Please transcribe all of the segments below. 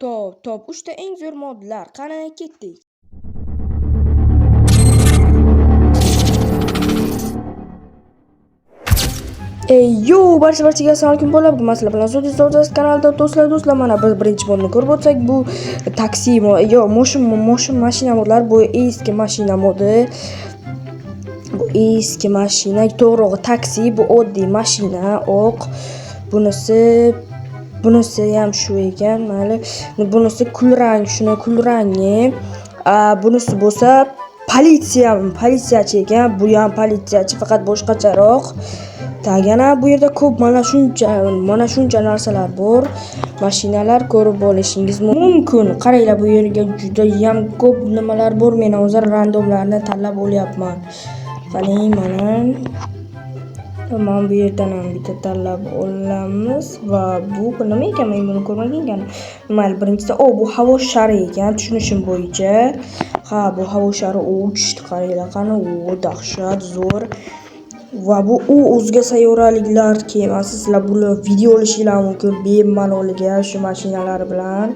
Top. 3 ta eng zo'r modlar. Qani ketdik. Barchaga assalomu alaykum bo'lib, masala bilan Zo'diz kanalida do'stlar, mana biz birinchi modni ko'rib o'tsak, bu taksi mashina modlar, bu eski mashina modi. Bu eski mashina, to'g'ri, taksi, bu oddiy mashina, oq. Bunisi ham shu ekan, mayli. Bunisi kulrang, shuni kulrangi. Bunisi bo'lsa politsiyachi ekan. Bu ham politsiyachi, faqat boshqacharoq. Yana bu yerda ko'p mana shuncha narsalar bor. Mashinalar ko'rib olishingiz mumkin. Qaranglar, bu yerga juda ham ko'p nimalar bor. Men hozir randomlarni tanlab olyapman. Qarang, mana bu yerdan ham bitta tanlab olamiz va bu nima ekan, men buni ko'rmagan ekanman. Mayli, birinchisi, bu havo shari ekan, tushunishim bo'yicha. Bu havo shari uchishdi, qaranglar, qani, dahshat, zo'r. Va bu o'zga sayyoraliklar kemasi. Sizlar buni video olishinglar mumkin bemalolga shu mashinalar bilan.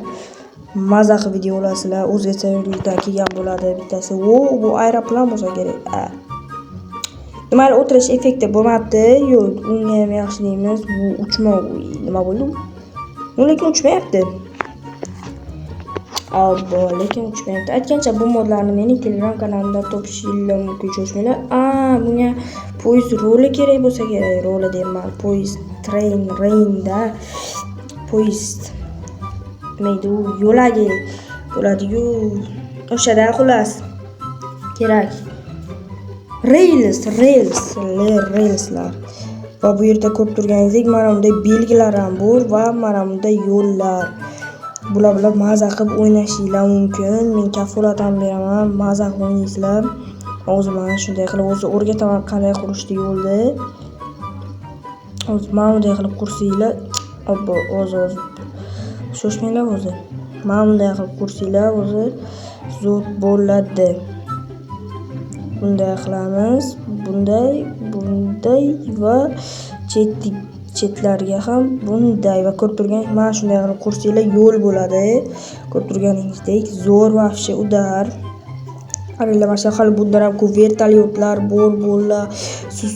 Maza qilib video olasizlar. O'zga sayyoralikdan kelgan bo'ladi bittasi. Bu aeroplan bo'lsa kerak. Mayli, o'tirish effekti bo'lmabdi. Yo'q, unga ham yaxshi deymiz. Bu nima bo'ldi? Lekin uchmayapti. Lekin uchmayapti. Aytgancha, bu modlarni mening Telegram kanalimda topishinglar mumkin, cho'chmanglar. Bunga poyezd roli kerak bo'lsa kerak, roli deyman. Poyezd, rainda poyezd. Neydi u? Yo'lagi bo'ladi-yu. O'shada xullas kerak. Relslar. Va bu yerda ko'rib turganingizdek, mana bunday belgilar ham bor va mana bunday yo'llar. Bular bilan maza qilib o'ynashinglar mumkin. Men kafolat ham beraman, maza qilib o'ynaysizlar. O'zi mana shunday qilib o'rgataman qanday qurishni yo'lni. Mana bunday qilib qursanglar, o'zi shoshmanglar o'zi. Mana bunday qilib qursanglar o'zi zo'r bo'ladi. Bunday qilamiz, bunday va chetlarga ham bunday va ko'rib turganingiz, mana shunday qilib qursanglar yo'l bo'ladi. Ko'rib turganingizdek, zo'r vafsha udar. Qaranglar, mana hali bundan ham ko'p vertolyotlar bor,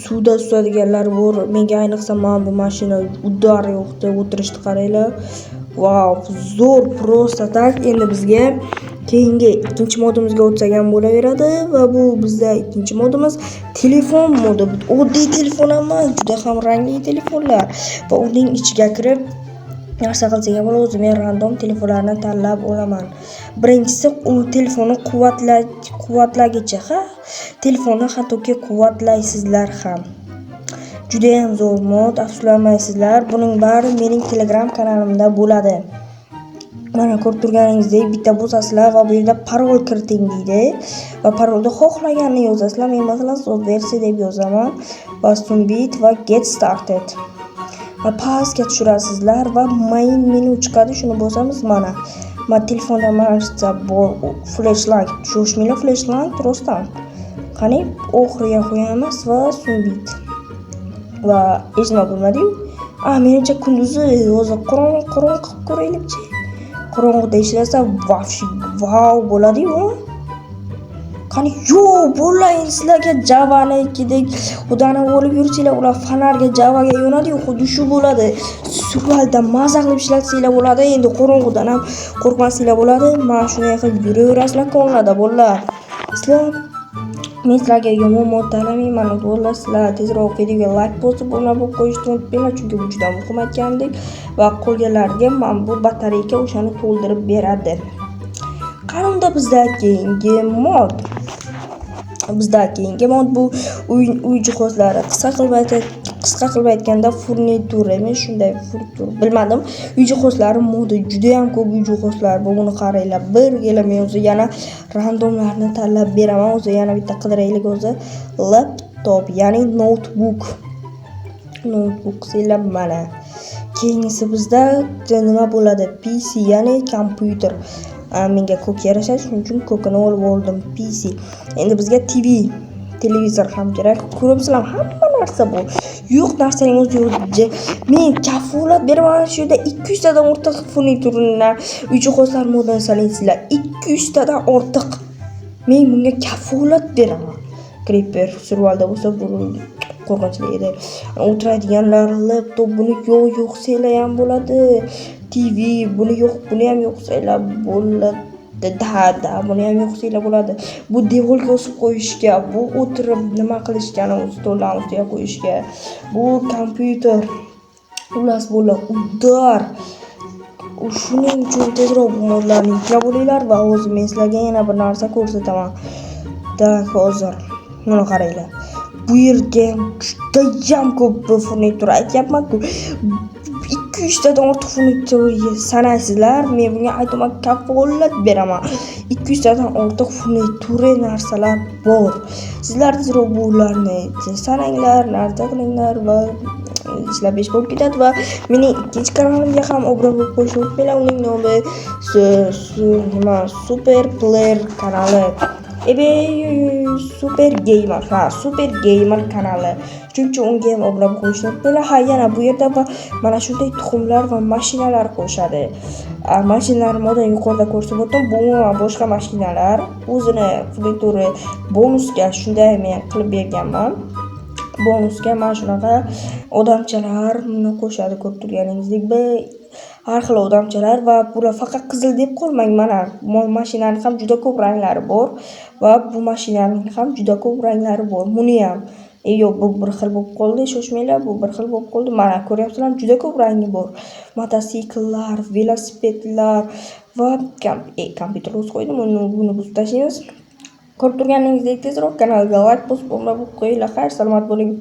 suvda suzadiganlar bor. Menga ayniqsa mana bu mashina udar yoqdi, o'tirishni qaranglar. Wow, zo'r, prosta tak. Endi bizga keyingi ikkinchi modimizga o'tsak ham bo'laveradi va bu bizda ikkinchi modimiz telefon modi. Oddiy telefon emas, juda ham rangli telefonlar va uning ichiga kirib narsa qilsak ham bo'ladi. Men random telefonlarni tanlab olaman. Birinchisi, u telefonni quvvatlagicha, telefonni hattoki quvvatlaysizlar ham. Juda ham zo'r mod, afsuslanmaysizlar. Buning bari mening Telegram kanalimda bo'ladi. Mana ko'rib turganingizdek, bitta bosasizlar va bu yerda parol kiriting deydi. Va parolni xohlaganini yozasizlar. Men masalan versiya deb yozaman. Va Sumbit va get started. Va pastga tushirasizlar va main menu chiqadi. Shuni bosamiz mana. Telefonda mana flashlight, shoshmanglar, flashlight rostdan. Qani, oxiriga qo'yamiz va Sumbit. Va hech nima bo'lmadi-yu. Menimcha kunduzi o'zi qorong'i qilib ko'raylikchi. Qorong'ida ishlasa wow bo'ladi-yu. Qani, bo'layin sizlarga Java'nikidek xudani olib yursanglar, ular fonarga Javaga yonadi-yu, xuddi shu bo'ladi. Suvalda maza qilib ishlatsanglar bo'ladi. Endi qorong'idan ham qo'rqmasanglar bo'ladi. Mana shunday qilib yuraverasizlar ko'nglida bo'llar. Men sizlarga yomon mod tanlamayman, bo'llar. Sizlar tezroq videoga like bosib, o'rnab qo'yishni unutmanglar, chunki bu juda muhim aytgandek. Va qolganlarga mana bu batareyka o'shani to'ldirib beradi. Qanunda bizda keyingi mod bu uy jihozlari. Qisqa qilib aytganda furnitura, men shunday bilmadim. Uy jihozlari modi juda ham ko'p uy jihozlar bor. Buni qaranglar. Birgala men o'zi yana randomlarni tanlab beraman. O'zi yana bitta qidiraylik o'zi. Laptop, ya'ni notebook qilsanglar mana. Keyingisi bizda nima bo'ladi? PC, ya'ni kompyuter. Menga ko'k yarashadi, shuning uchun ko'kini olib oldim, PC. Endi bizga televizor ham kerak. Ko'ryapsizlar, hamma narsa bu? Yo'q narsaning o'zi yo'q. Men kafolat beraman shu yerda 200 tadan ortiq furniturlar, uy jihozlar modelsizlar. 200 tadan ortiq. Men bunga kafolat beraman. Creeper survalda bo'lsa burildi. Qo'rqinchli edi. O'tiradiganlar laptop buni yo'qsanglar ham bo'ladi. TV buni buni ham yo'qsanglar bo'ladi. Da buni ham yo'qsanglar bo'ladi. Bu devorga osib qo'yishga, bu o'tirib nima qilishgani, stoldan ustiga qo'yishga. Bu kompyuter. Xullas bo'lib udar. Shuning uchun tezroq bu modlarni yuklab olinglar va o'zim sizlarga yana bir narsa ko'rsataman. Tak, hozir buni qaranglar. Bu yerga judayam ko'p furnitura aytyapman-ku. 200 tadan ortiq furnitura sanaysizlar. Men bunga aytaman kafolat beraman. 200 tadan ortiq furnitura narsalar bor. Sizlar tezroq bularni sananglar, narsa qilinglar va ishlar besh bo'lib ketadi va mening ikkinchi kanalimga ham obuna bo'lib qo'yishni unutmanglar. Uning nomi Super Player kanali. Super Gamer. Super Gamer kanali. Chunki unga ham obuna bo'lib qo'yishni unutmanglar. Ha, yana bu yerda mana shunday tuxumlar va mashinalar qo'shadi. Mashinalarni model yuqorida ko'rsatib, bu boshqa mashinalar o'zini furnitura bonusga shunday men qilib berganman. Bonusga mana shunaqa odamchalar buni qo'shadi, ko'rib turganingizdek. Har xil odamchalar va bular faqat qizil deb qolmang. Mana bu mashinaning ham juda ko'p ranglari bor va bu mashinaning ham juda ko'p ranglari bor. Buni ham yo'q, bu bir xil bo'lib qoldi, shoshmanglar, bu bir xil bo'lib qoldi. Mana ko'ryapsizlar, juda ko'p rangi bor. Mototsikllar, velosipedlar va kompyuter o'z qo'ydim, buni buzib tashlaymiz. Ko'rib turganingizdek tezroq kanalga like bosib, obuna bo'lib qo'yinglar. Xayr, salomat bo'ling.